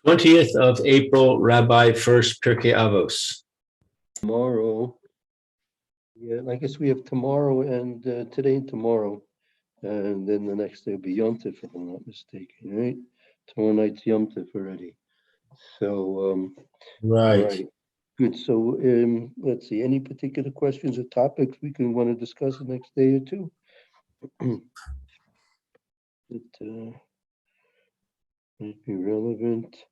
20th of April, Rabbi Furst, Pierke Avos. Tomorrow. Yeah, I guess we have tomorrow and today and tomorrow. And then the next day will be Yom Tov, if I'm not mistaken, right? Tomorrow night's Yom Tov already. So, Right. all right. Good. So, let's see, any particular questions or topics we can want to discuss the next day or two? That might be relevant.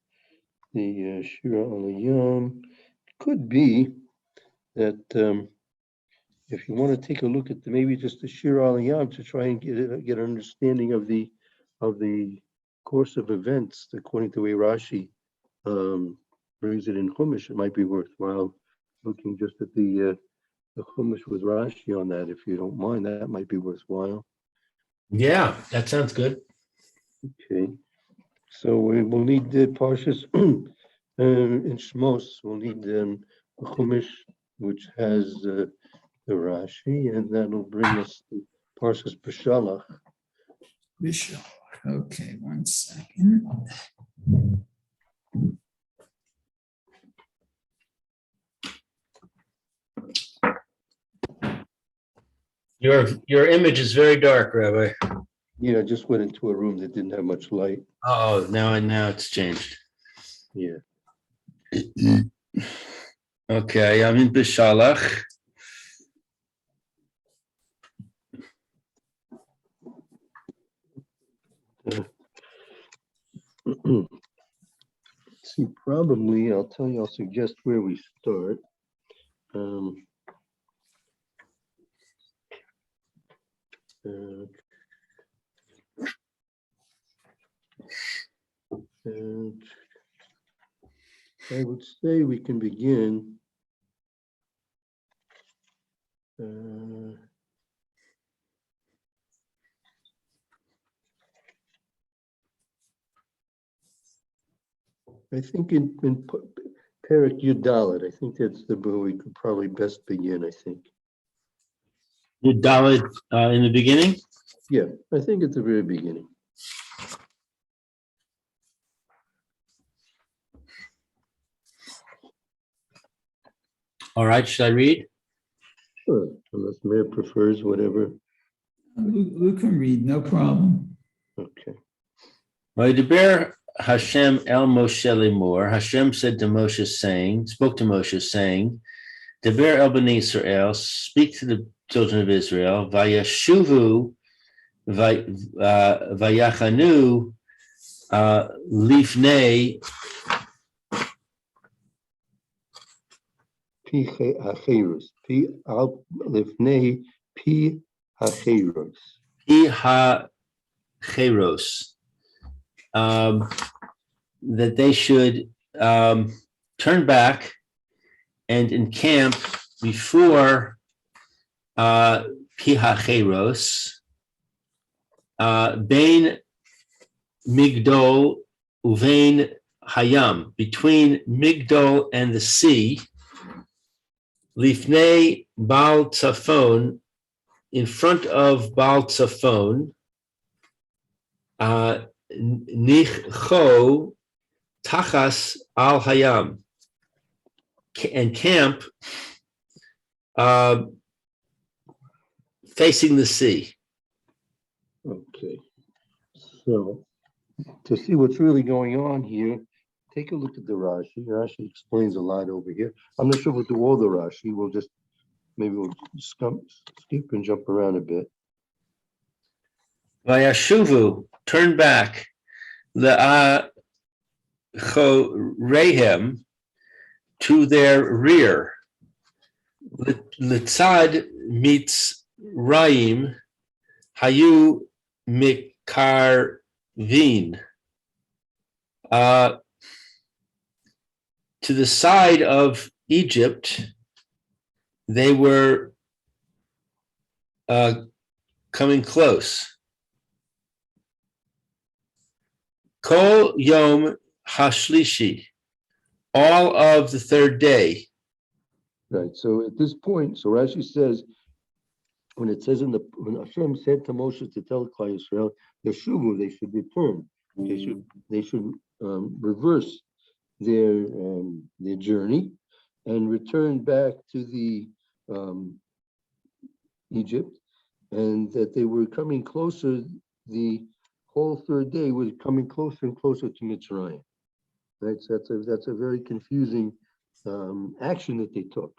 The Shira Alayam could be that if you want to take a look at maybe just the Shira Alayam to try and get an understanding of the course of events according to the way Rashi brings it in Chumash, it might be worthwhile looking just at the Chumash with Rashi on that. If you don't mind, that might be worthwhile. Yeah, that sounds good. Okay, so we'll need the Parshas in Shmos. We'll need the Chumash, which has the Rashi, and that'll bring us to Parshas B'Shalach. Bishop. Okay, 1 second. Your image is very dark, Rabbi. Yeah, I just went into a room that didn't have much light. Oh, now it's changed. Yeah. Okay, I'm in B'Shalach. See, probably I'll suggest where we start. And I would say we can begin. I think in Perek Yudalit, I think that's where we could probably best begin, I think. You Dalit in the beginning? Yeah, I think at the very beginning. All right, should I read? Sure, unless Mayor prefers whatever. Who can read? No problem. Okay. Vaydiber Hashem el Moshe lemor. Hashem said to Moshe, spoke to Moshe, saying, Deber el bnei Israel, speak to the children of Israel, vayashuvu vayachanu lifnei Pi hacheros. Pi al lifnei pi hacheros. pi hacheros, that they should turn back and encamp before pi hacheros, Bain Migdol uvein Hayam, between Migdol and the sea, Lifnei Baal Tzafon, in front of Baal Tzafon, Nichcho Tachas Al Hayam, and camp facing the sea. Okay. So to see what's really going on here, take a look at the Rashi. Rashi explains a lot over here. I'm not sure we'll do all the Rashi. We'll skip and jump around a bit. Vayashuvu, turn back, le'achorehem, to their rear. Litzad meets Raim, hayu mikarvin. To the side of Egypt, they were coming close. Kol Yom Hashlishi, all of the third day. Right. So at this point, so Rashi says, when Hashem said to Moshe to tell Klal Yisrael, Yeshuvu, they should return. They should reverse their journey and return back to the Egypt, and that they were coming closer. The whole third day was coming closer and closer to Mitzrayim. Right, so that's a very confusing action that they took.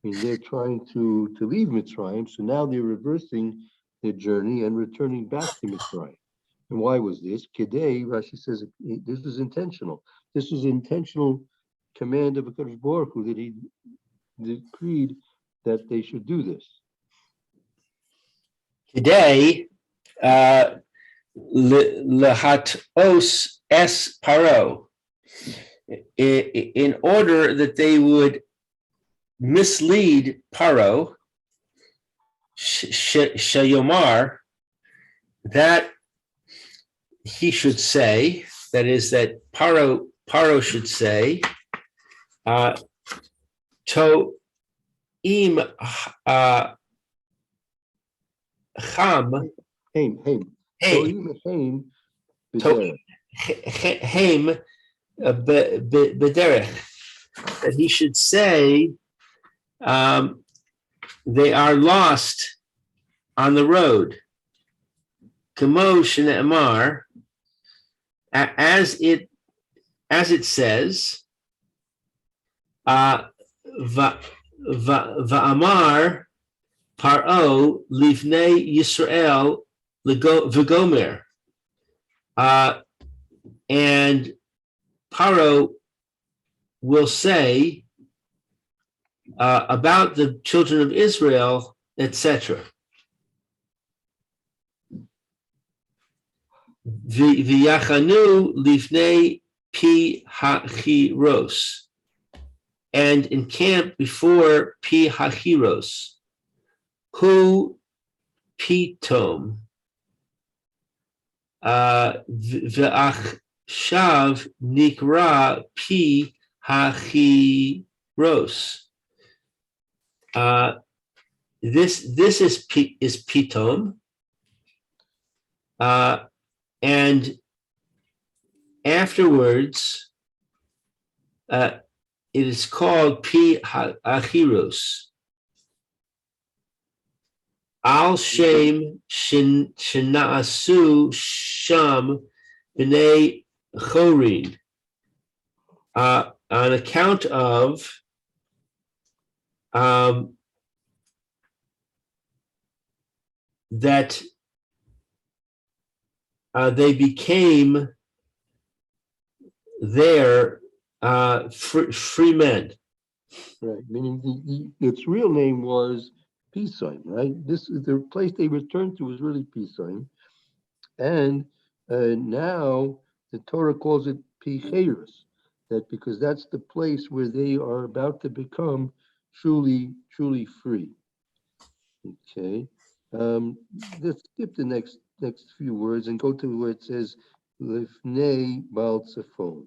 I mean, they're trying to leave Mitzrayim, so now they're reversing their journey and returning back to Mitzrayim. And why was this? Kedei, Rashi says, this was intentional. This was intentional command of HaKadosh Baruch Hu that he decreed that they should do this. Today, lehatos es paro, in order that they would mislead Paro, Shayomar, that he should say, that is, that Paro should say, to im cham Haim, bederech, that he should say they are lost on the road. Kamo shene'emar, as it says, va'amar Paro livnei Yisrael v'gomer, and Paro will say about the children of Israel, etc. V'yachanu livnei pi hachiros, and encamp before pi hachiros. Hu pitom v'achshav nikra pi hachiros. This is pitom, and afterwards it is called pi hachiros. Al shem shenaasu sham b'nei chorin, on account of that they became their free men. Right, meaning its real name was Pisayim, right? This is the place they returned to was really Pisayim, and now the Torah calls it Picheirus, that because that's the place where they are about to become truly free. Okay, let's skip the next few words and go to where it says Lifnei Baal Tzafon.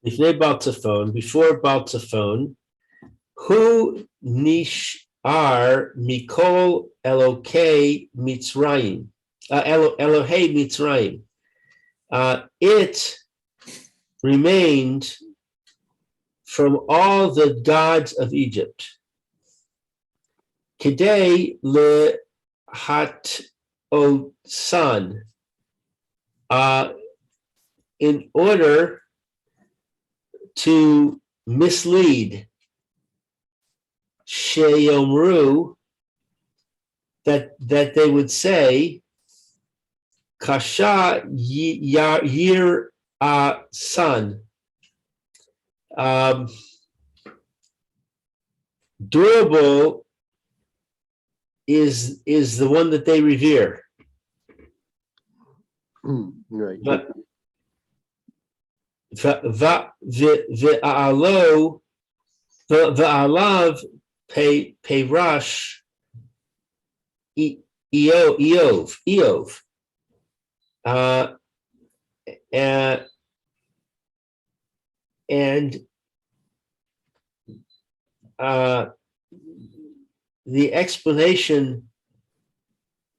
Lifnei Baal Tzafon, before Baal Tzafon, Hu nishar mikol Elokei Mitzrayim, Elohei Mitzrayim. It remained from all the gods of Egypt. Kedei lehat osan, in order to mislead, sheyomru, that they would say, kasha yir son, durable is the one that they revere. Right. But v'alav peirash Eov. And the explanation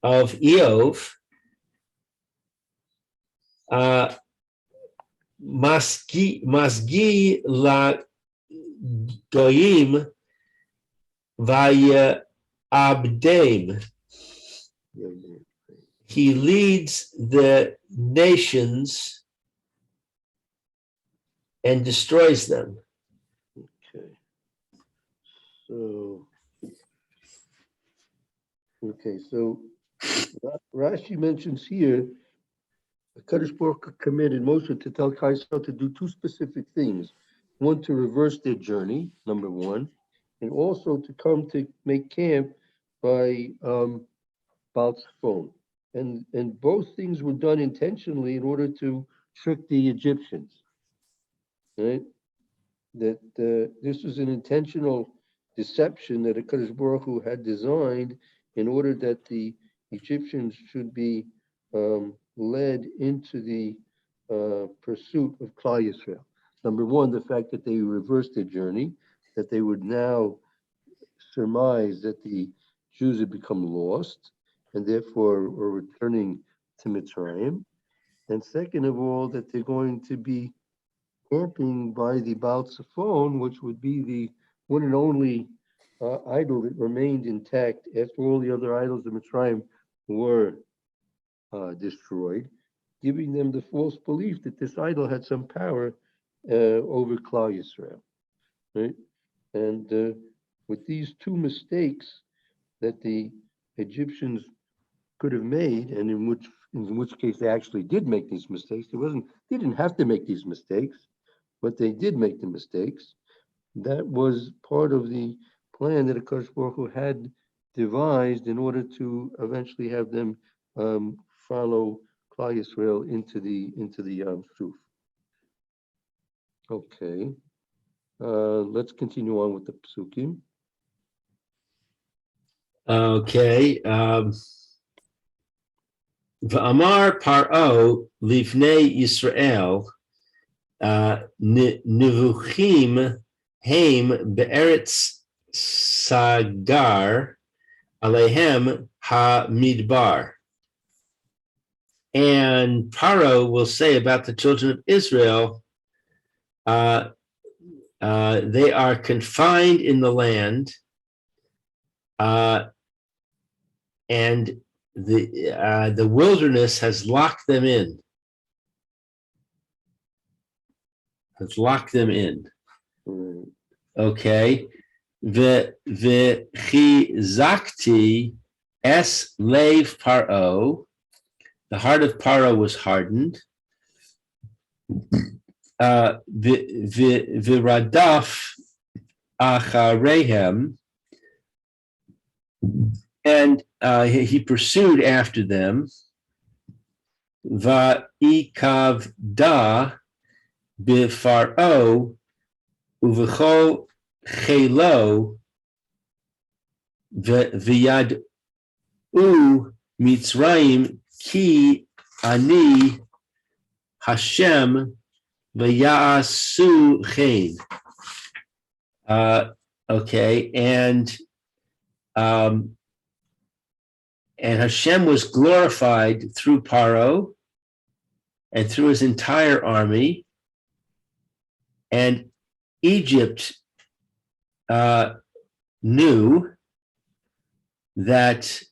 of Eov Masgi la goyim vaya abdem. He leads the nations and destroys them. Okay. So Rashi mentions here, Kadosh Baruch Hu commanded Moshe to tell Kaisel to do two specific things. One, to reverse their journey, number one, and also to come to make camp by Baal Zephon. And both things were done intentionally in order to trick the Egyptians. Right? That this was an intentional deception that HaKadosh Baruch Hu had designed in order that the Egyptians should be led into the pursuit of Klal Yisrael. Number one, the fact that they reversed their journey, that they would now surmise that the Jews had become lost and therefore were returning to Mitzrayim. And second of all, that they're going to be camping by the Baal Zephon, which would be the one and only idol that remained intact after all the other idols of Mitzrayim were destroyed, giving them the false belief that this idol had some power over Klal Yisrael. Right? And with these two mistakes that the Egyptians could have made, and in which case they actually did make these mistakes. They didn't have to make these mistakes, but they did make the mistakes. That was part of the plan that HaKadosh Baruch Hu had devised in order to eventually have them follow Klal Yisrael into the Yam Suf. Okay, let's continue on with the Psukim. Okay. V'amar Paro livnei Yisrael nivuchim heim be'eretz sagar alehem ha-midbar. And Paro will say about the children of Israel, they are confined in the land, and the wilderness has locked them in. Has locked them in. Okay. V'chizakti es leiv Paro. The heart of Paro was hardened. V'radaf acharehem. And he pursued after them. Va'ikavda b'Faro uv'chol chelo v'yad Mitzrayim ki ani Hashem v'ya'asu chen. Okay, and Hashem was glorified through Paro and through his entire army, and Egypt knew that.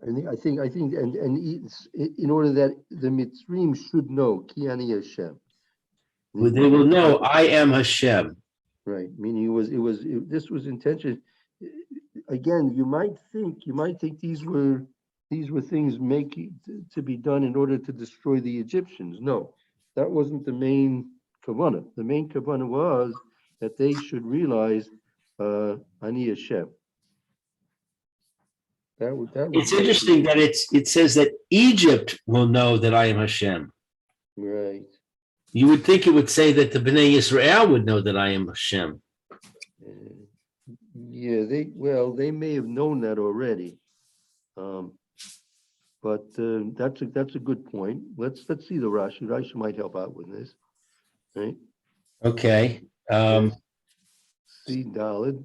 I think, and in order that the Mitzrayim should know, Ki Ani Hashem. They will know I am Hashem. Right, meaning this was intention. Again, you might think these were things to be done in order to destroy the Egyptians. No, that wasn't the main kavanah. The main kavanah was that they should realize Ani Hashem. It's interesting that it says that Egypt will know that I am Hashem. Right. You would think it would say that the Bnei Israel would know that I am Hashem. Yeah, they may have known that already, but that's a good point. Let's see the Rashi. Rashi might help out with this, right? Okay. See Daled.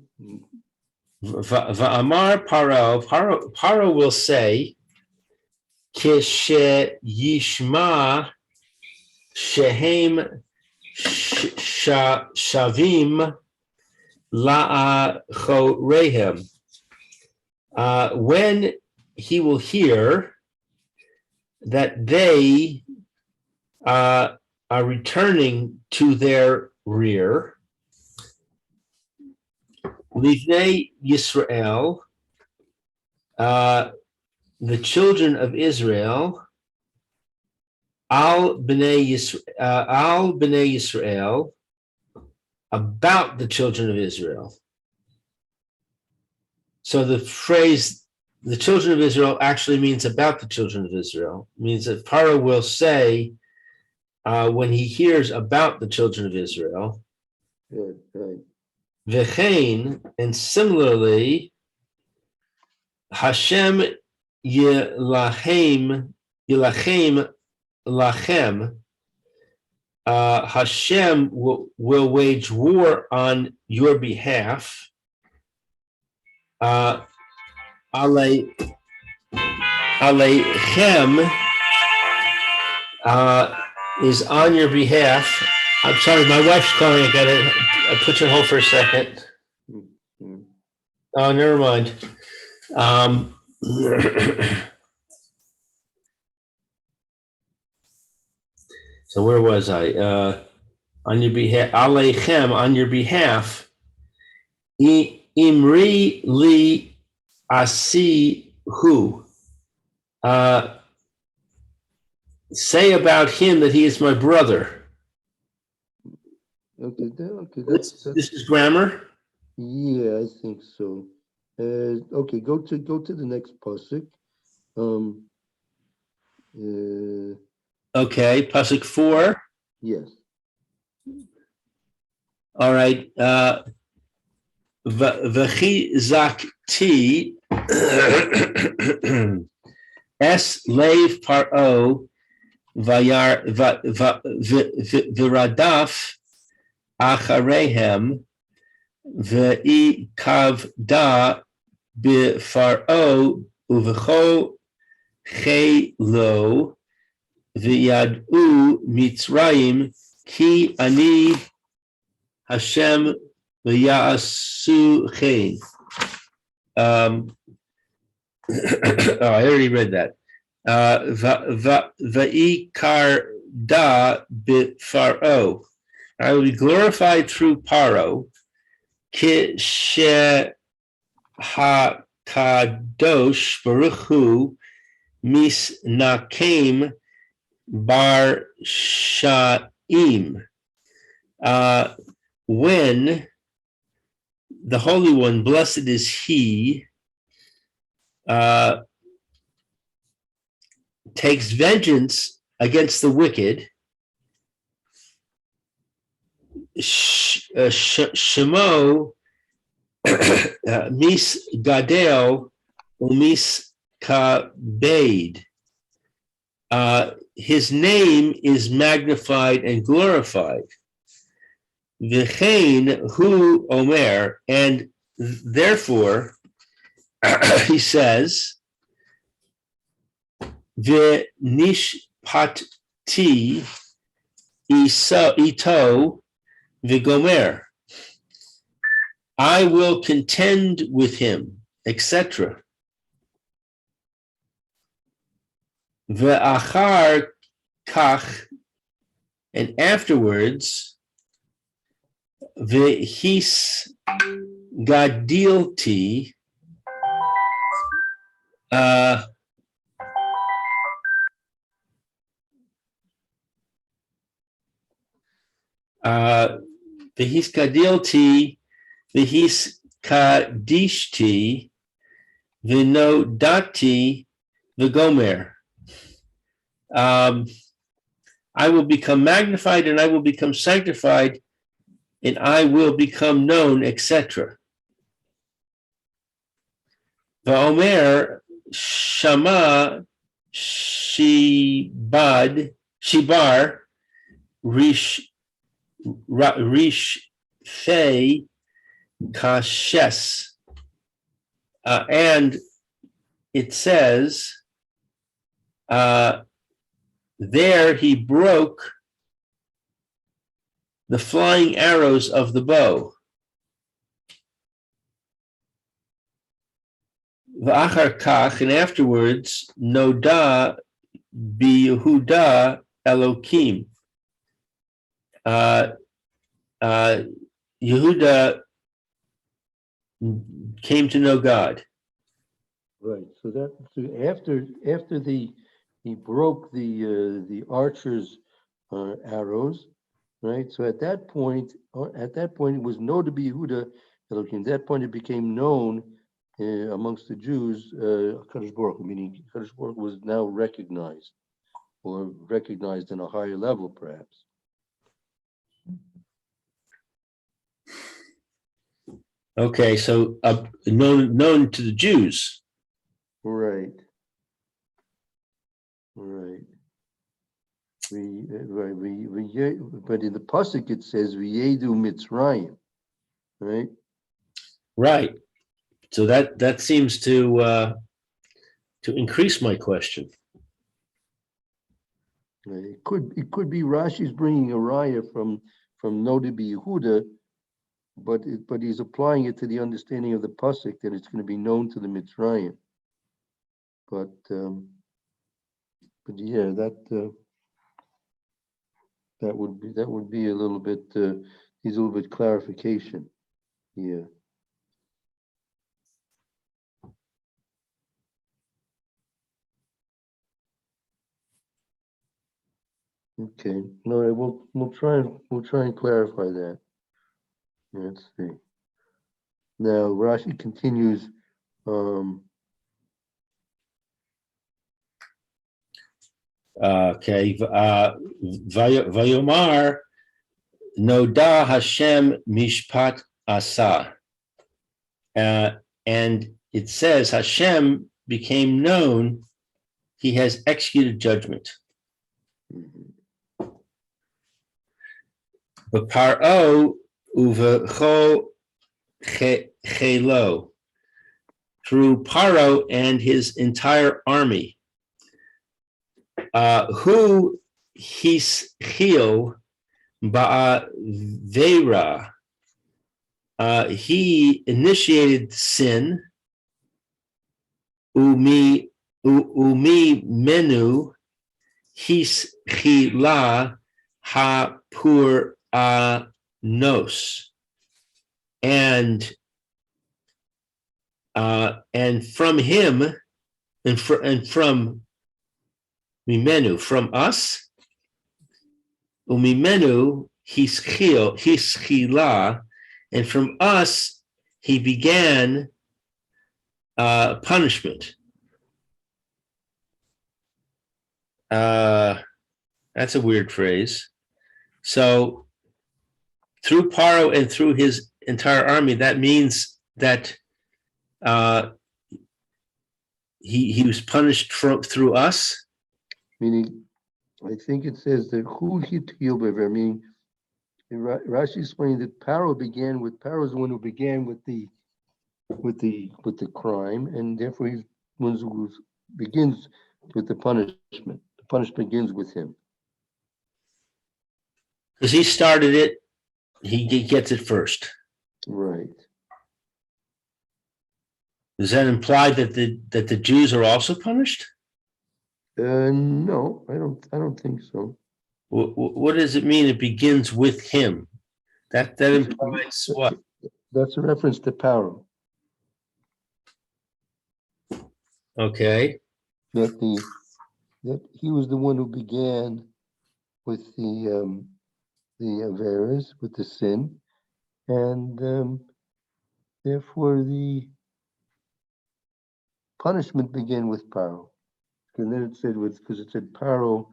Va'amar Paro will say, Kishe Yishma shehem shavim la'achorehem. When he will hear that they are returning to their rear, Livnei Yisrael, the children of Israel, al bnei Yisrael, about the children of Israel. So the phrase, the children of Israel, actually means about the children of Israel. It means that Paro will say, when he hears about the children of Israel, Right. V'chein, and similarly, Hashem yilachem lachem, Hashem will wage war on your behalf. Aleichem is on your behalf. I'm sorry, my wife's calling. I put you on hold for a second. Mhm. Oh, never mind. So where was I? On your behalf, Aleichem, on your behalf. Imri li asi hu. Say about him that he is my brother. Okay, This is grammar. yeah, I think so. Okay, go to the next pasuk. Okay, pasuk 4. Yes. All right. V'chizakti es leiv paro v'radaf acharehem v'ikavda b'faro uv'cho chelo v'yad'u Mitzrayim ki ani Hashem v'ya'asu chen. Oh, I already read that. Va'ikar da b'faro. I will be glorified through Paro. Ki she hakadosh baruch hu misnakem bar sha'im. When the Holy One, blessed is He, takes vengeance against the wicked, Shemo mis gadel umis kabed. His name is magnified and glorified. V'chein hu omer, and therefore he says, v'nishpati ito v'gomer. I will contend with him, etc. V'achar kach, and afterwards, v'his gadilti, v'his gadilti, v'his kadishti, v'nodati, v'gomer. I will become magnified and I will become sanctified and I will become known, etc. Va'omer shama shibar rish fei kashes. And it says, there he broke the flying arrows of the bow. V'achar kach, and afterwards, noda bi-Yehuda Elokim. Yehuda came to know God. Right. So after he broke the archer's arrows, right? So at that point it was known to be Yehuda Elohim. At that point it became known amongst the Jews, Kadosh Baruch Hu, meaning Kadosh Baruch Hu was now recognized, or recognized in a higher level, perhaps. Okay, so known to the Jews. Right. Right. But in the pasuk it says V'yedu Mitzrayim, right? Right. So that seems to increase my question. It could be Rashi's bringing a raya from Noda Yehuda, but he's applying it to the understanding of the pasuk that it's going to be known to the Mitzrayim. But yeah, that would be a little bit needs a little bit clarification. Yeah. Okay. No, we'll try and clarify that. Let's see. Now Rashi continues. Okay. Vayomar Noda Hashem Mishpat Asa. And it says Hashem became known, he has executed judgment. Paro uvecho chelo, through Paro and his entire army, who hischil ba'avera, he initiated sin, umi menu hischila hapur nos, and from him, and from mimenu, from us, umimenu hischila, and from us he began punishment. That's a weird phrase. So through Paro and through his entire army, that means that he was punished through us. Meaning, I think it says that who hitil bever. Meaning, Rashi explained that Paro is the one who began with the crime, and therefore he's one who begins with the punishment. The punishment begins with him. Because he started it, he gets it first. Right. Does that imply that the Jews are also punished? No, I don't think so. What does it mean? It begins with him. That implies what? That's a reference to Paro. Okay. That he was the one who began with the Averas, with the sin, and therefore the punishment began with Paro. And then it said because it said Paro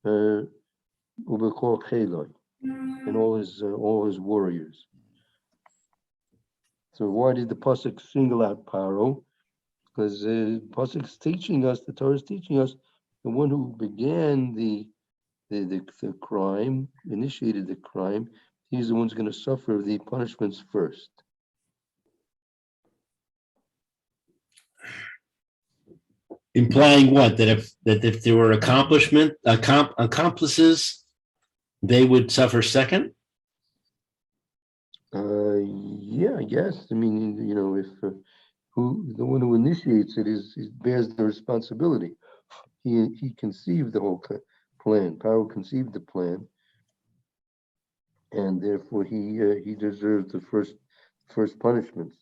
ubekol cheloi, and all his warriors. So why did the pasuk single out Paro? Because the pasuk is teaching us, the Torah is teaching us, the one who began the crime, initiated the crime, he's the one who's going to suffer the punishments first. Implying what? That if there were accomplices, they would suffer second? Yeah, I guess. I mean, if the one who initiates it bears the responsibility. He conceived the whole plan. Paro conceived the plan, and therefore he deserves the first punishments.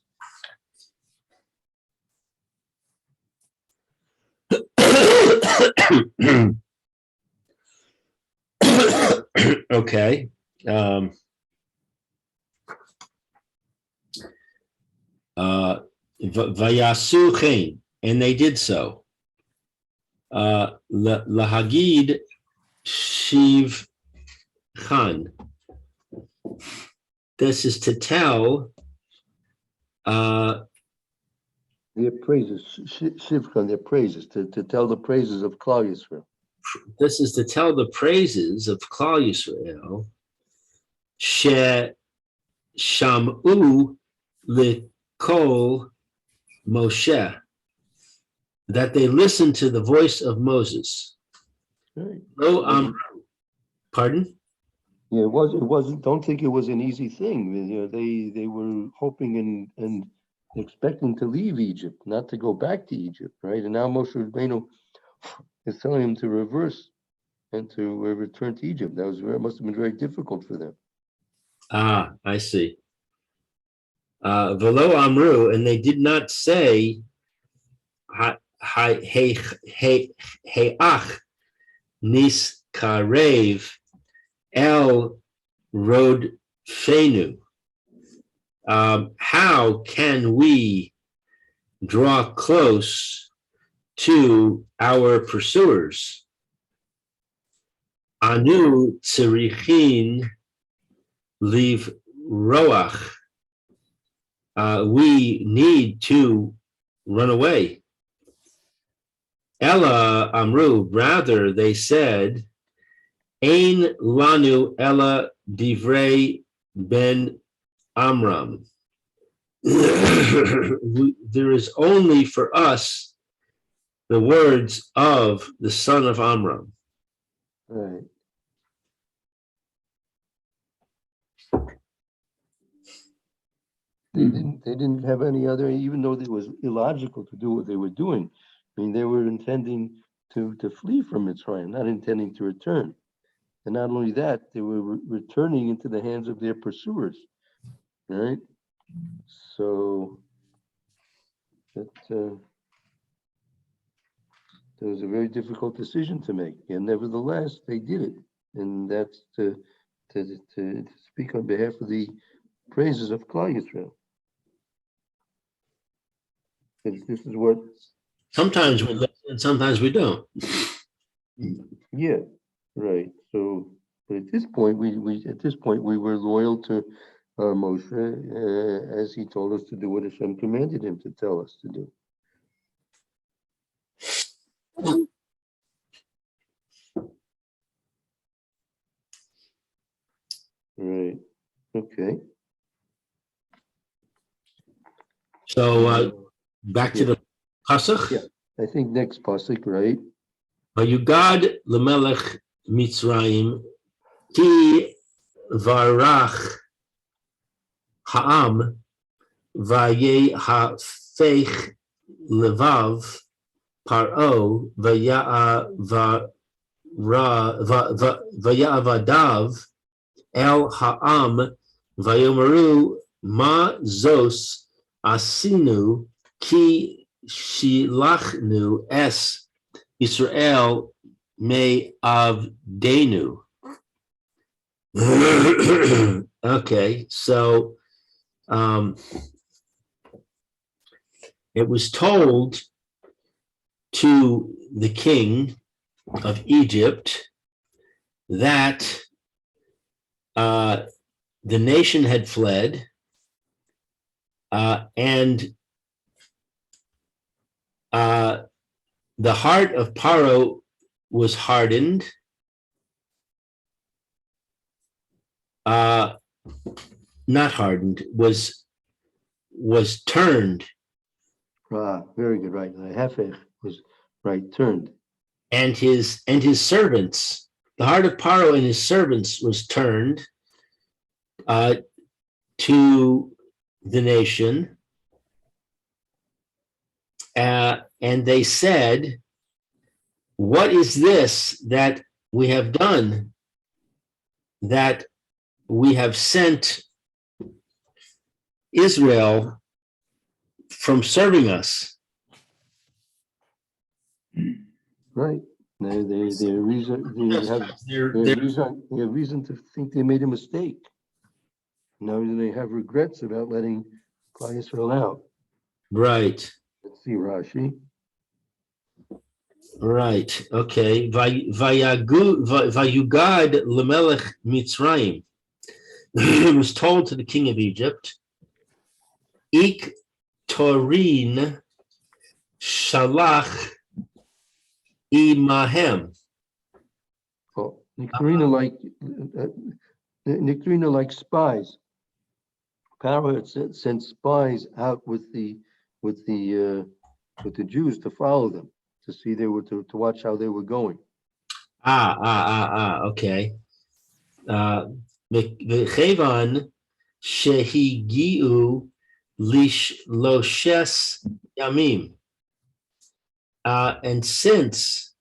Okay. Vayasu chen, and they did so. Lahagid shiv chan. This is to tell Their praises, Shivkan, their praises, to tell the praises of Klal Yisrael. this is to tell the praises of Klal Yisrael. She shamu likol Moshe, that they listened to the voice of Moses. Right. Lo pardon? Yeah, it wasn't. Don't think it was an easy thing. They were hoping and expecting to leave Egypt, not to go back to Egypt, right? And now Moshe Rabbeinu is telling him to reverse and to return to Egypt. Must have been very difficult for them. Ah, I see. Velo amru, and they did not say, Heach nis karev el rod fenu. How can we draw close to our pursuers? Anu tzirichin liv roach. We need to run away. Ella amru, rather they said, Ein lanu ella divrei ben Amram. There is only for us the words of the son of Amram. Right. They didn't have any other, even though it was illogical to do what they were doing. I mean, they were intending to flee from Mitzrayim, not intending to return. And not only that, they were returning into the hands of their pursuers. Right? So that it was a very difficult decision to make. And nevertheless, they did it. And that's to speak on behalf of the praises of Klal Yisrael. This is what Sometimes we listen and sometimes we don't. Yeah, right. So, but at this point, we were loyal to Moshe as he told us to do what Hashem commanded him to tell us to do. Right. Okay. So back to the Pasuk. Yeah. I think next pasuk, right? Vayugad lemelech Mitzrayim ki varach ha'am vaye ha'fech levav paro vaya'avadav el ha'am vayomeru ma zos asinu ki shilachnu es Israel me avdenu. Okay, so it was told to the king of Egypt that the nation had fled and the heart of Paro was hardened. Not hardened, was turned. Very good, right. Hefech was right, turned. And his servants, the heart of Paro and his servants was turned to the nation, and they said, what is this that we have done, that we have sent Israel from serving us? Right. They have reason to think they made a mistake. Now they have regrets about letting Klal Yisrael out. Right, Let's see, Rashi. right, okay. Vayugad lemelech Mitzrayim. It was told to the king of Egypt, Ik Torin Shalach Imahem. Oh, Nectarina like spies. Pharaoh had sent spies out with the Jews to follow them, to see to watch how they were going. Okay. V'chevan shehigiu loshes yamim. And since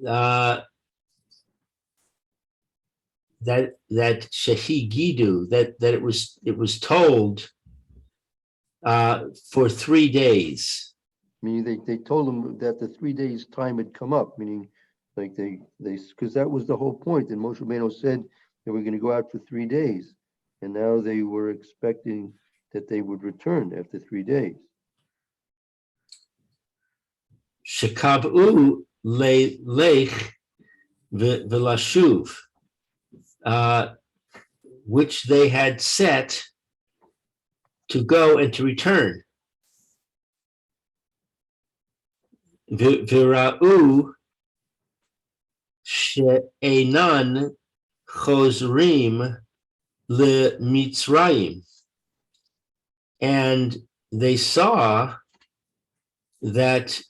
that shehigidu, that it was told for 3 days. Meaning they told them that the 3 days time had come up, meaning like they because that was the whole point. And Moshe Rabbeinu said they were going to go out for 3 days, and now they were expecting that they would return after 3 days. Shekav'u lech v'lashuv, which they had set to go and to return. V'ra'u she'enan chozrim leMitzrayim, and they saw that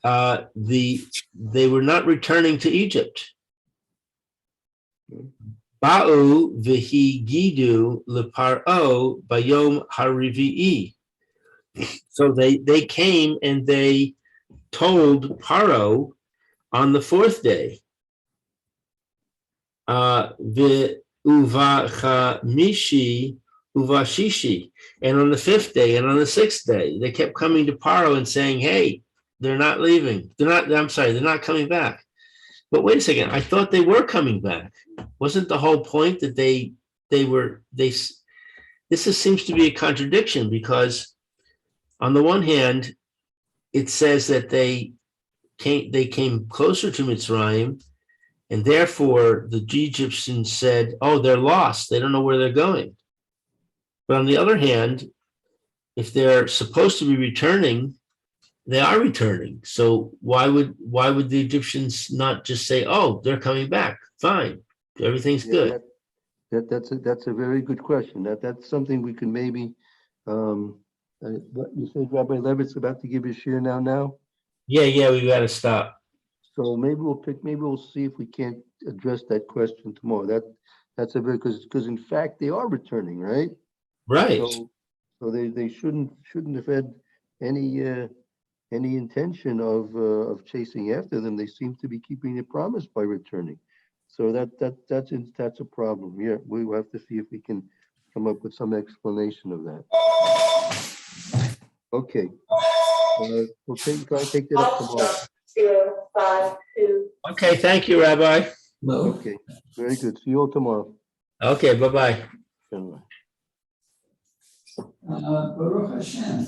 they were not returning to Egypt. Ba'u v'higidu leParo bayom harivi'i. So they came and they told Paro on the 4th day. Uvachamishi uvashishi, and on the 5th day and on the 6th day, they kept coming to Paro and saying, "Hey, they're not leaving. They're not coming back." But wait a second, I thought they were coming back. Wasn't the whole point that this seems to be a contradiction, because on the one hand, it says that they came closer to Mitzrayim, and therefore the Egyptians said, "Oh, they're lost. They don't know where they're going." But on the other hand, if they're supposed to be returning, they are returning. So why would the Egyptians not just say, "Oh, they're coming back. Fine, everything's good"? That's a very good question. That's something we can maybe. What you said, Rabbi Levitt's about to give his share now. Yeah, we got to stop. So maybe we'll see if we can't address that question tomorrow. That's a very because in fact they are returning, right? Right. So they shouldn't have had any intention of chasing after them. They seem to be keeping their promise by returning. So that's a problem. Yeah, we will have to see if we can come up with some explanation of that. Okay. We'll try to take that up tomorrow. 052. Okay, thank you, Rabbi. Okay, very good. See you all tomorrow. Okay, bye-bye. Bye. Baruch Hashem.